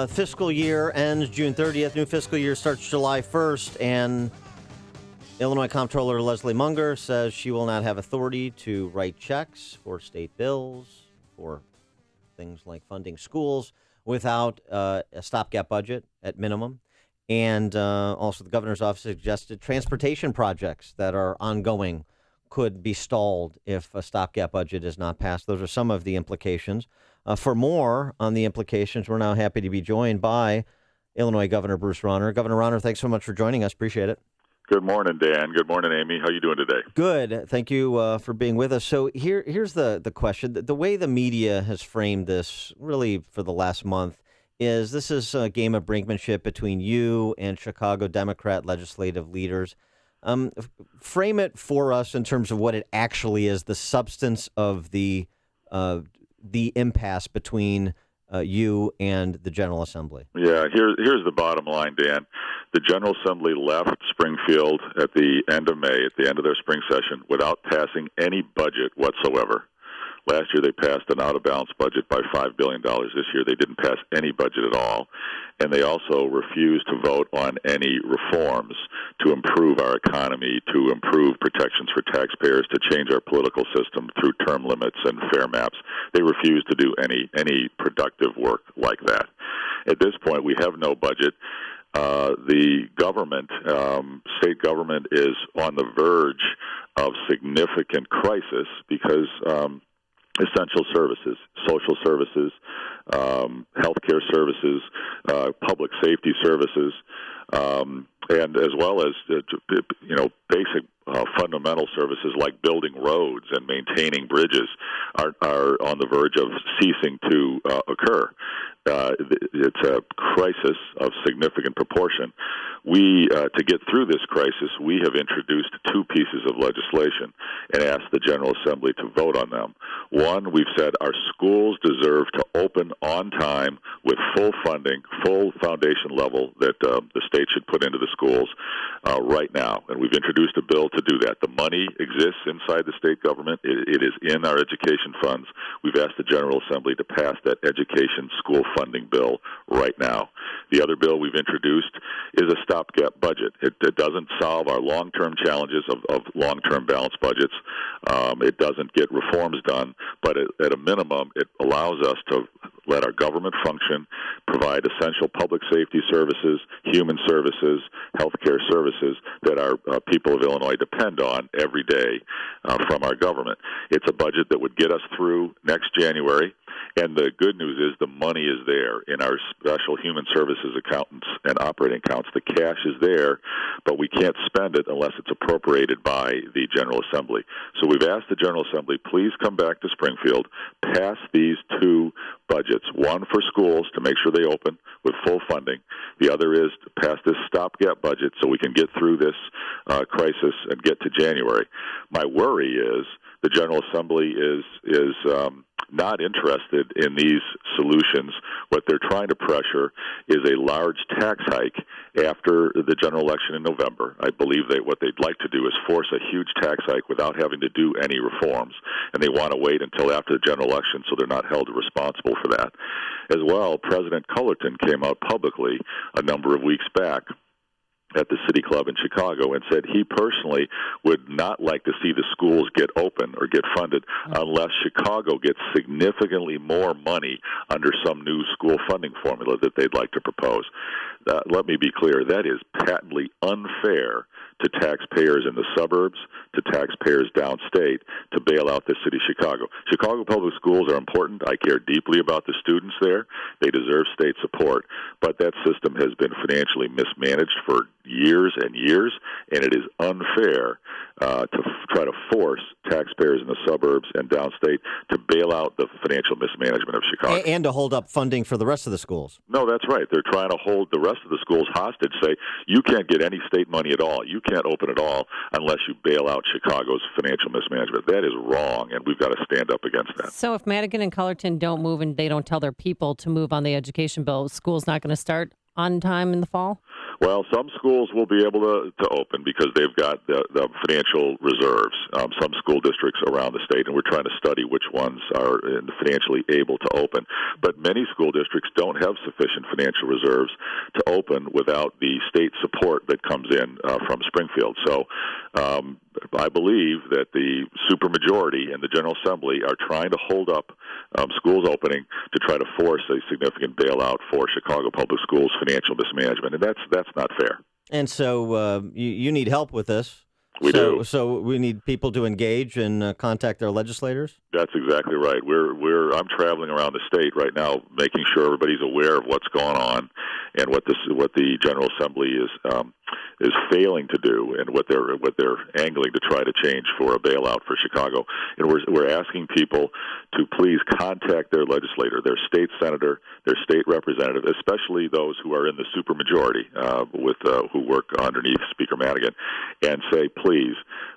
Fiscal year ends June 30th. New fiscal year starts July 1st. And Illinois Comptroller Leslie Munger says she will not have authority to write checks for state bills, for things like funding schools, without a stopgap budget at minimum. And also the governor's office suggested transportation projects that are ongoing could be stalled if a stopgap budget is not passed. Those are some of the implications. For more on the implications, we're now happy to be joined by Illinois Governor Bruce Rauner. Governor Rauner, thanks so much for joining us. Appreciate it. Good morning, Dan. Good morning, Amy. How are you doing today? Good. Thank you for being with us. So here's the question. The way the media has framed this really for the last month is this is a game of brinkmanship between you and Chicago Democrat legislative leaders. Frame it for us in terms of what it actually is, the substance of the impasse between you and the General Assembly. Yeah, here's the bottom line, Dan. The General Assembly left Springfield at the end of May, at the end of their spring session, without passing any budget whatsoever. Last year they passed an out-of-balance budget by $5 billion. This year they didn't pass any budget at all. And they also refused to vote on any reforms to improve our economy, to improve protections for taxpayers, to change our political system through term limits and fair maps. They refused to do any productive work like that. At this point, we have no budget. The government, state government, is on the verge of significant crisis because essential services, social services, healthcare services, public safety services, and as well as basic fundamental services like building roads and maintaining bridges are on the verge of ceasing to occur. It's a crisis of significant proportion. To get through this crisis, we have introduced two pieces of legislation and asked the General Assembly to vote on them. One, we've said our schools deserve to open on time with full funding, full foundation level that the state should put into the schools right now. And we've introduced a bill to do that. The money exists inside the state government. It is in our education funds. We've asked the General Assembly to pass that education school funding bill right now. The other bill we've introduced is a stopgap budget. It doesn't solve our long-term challenges of long-term balanced budgets. It doesn't get reforms done, but at a minimum, it allows us to let our government function, provide essential public safety services, human services, healthcare services that our people of Illinois depend on every day from our government. It's a budget that would get us through next January. And the good news is the money is there in our special human services accountants and operating accounts. The cash is there, but we can't spend it unless it's appropriated by the General Assembly. So we've asked the General Assembly, please come back to Springfield, pass these two budgets, one for schools to make sure they open with full funding. The other is to pass this stopgap budget so we can get through this crisis and get to January. My worry is the General Assembly is not interested in these solutions. What they're trying to pressure is a large tax hike after the general election in November. I believe what they'd like to do is force a huge tax hike without having to do any reforms, and they want to wait until after the general election so they're not held responsible for that. As well, President Cullerton came out publicly a number of weeks back at the City Club in Chicago and said he personally would not like to see the schools get open or get funded unless Chicago gets significantly more money under some new school funding formula that they'd like to propose. Let me be clear, that is patently unfair to taxpayers in the suburbs, to taxpayers downstate, to bail out the city of Chicago. Chicago public schools are important. I care deeply about the students there. They deserve state support. But that system has been financially mismanaged for years and years, and it is unfair to try to force taxpayers in the suburbs and downstate to bail out the financial mismanagement of Chicago. And to hold up funding for the rest of the schools. No, that's right. They're trying to hold the rest of the schools hostage, say, you can't get any state money at all. You can't open at all unless you bail out Chicago's financial mismanagement. That is wrong, and we've got to stand up against that. So if Madigan and Cullerton don't move and they don't tell their people to move on the education bill, school's not going to start on time in the fall? Well, some schools will be able to open because they've got the financial reserves. Some school districts around the state, and we're trying to study which ones are financially able to open. But many school districts don't have sufficient financial reserves to open without the state support that comes in from Springfield. So I believe that the supermajority and the General Assembly are trying to hold up schools opening to try to force a significant bailout for Chicago Public Schools financial mismanagement, and that's not fair. And so you need help with this. We do. So we need people to engage and contact their legislators? That's exactly right. I'm traveling around the state right now, making sure everybody's aware of what's going on and what the General Assembly is failing to do, and what they're angling to try to change for a bailout for Chicago. And we're asking people to please contact their legislator, their state senator, their state representative, especially those who are in the supermajority who work underneath Speaker Madigan, and say, please,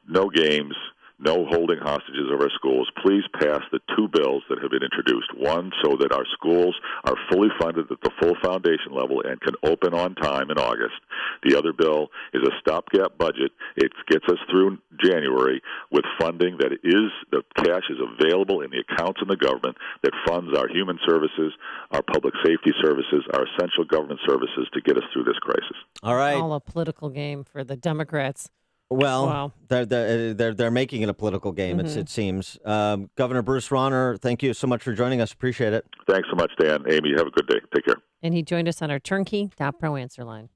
no games, no holding hostages of our schools. Please pass the two bills that have been introduced. One, so that our schools are fully funded at the full foundation level and can open on time in August. The other bill is a stopgap budget. It gets us through January with funding that the cash is available in the accounts in the government that funds our human services, our public safety services, our essential government services to get us through this crisis. All right. All a political game for the Democrats. Well, Wow. they're making it a political game. It seems. Governor Bruce Rauner, thank you so much for joining us. Appreciate it. Thanks so much, Dan. Amy, have a good day. Take care. And he joined us on our turnkey.pro answer line.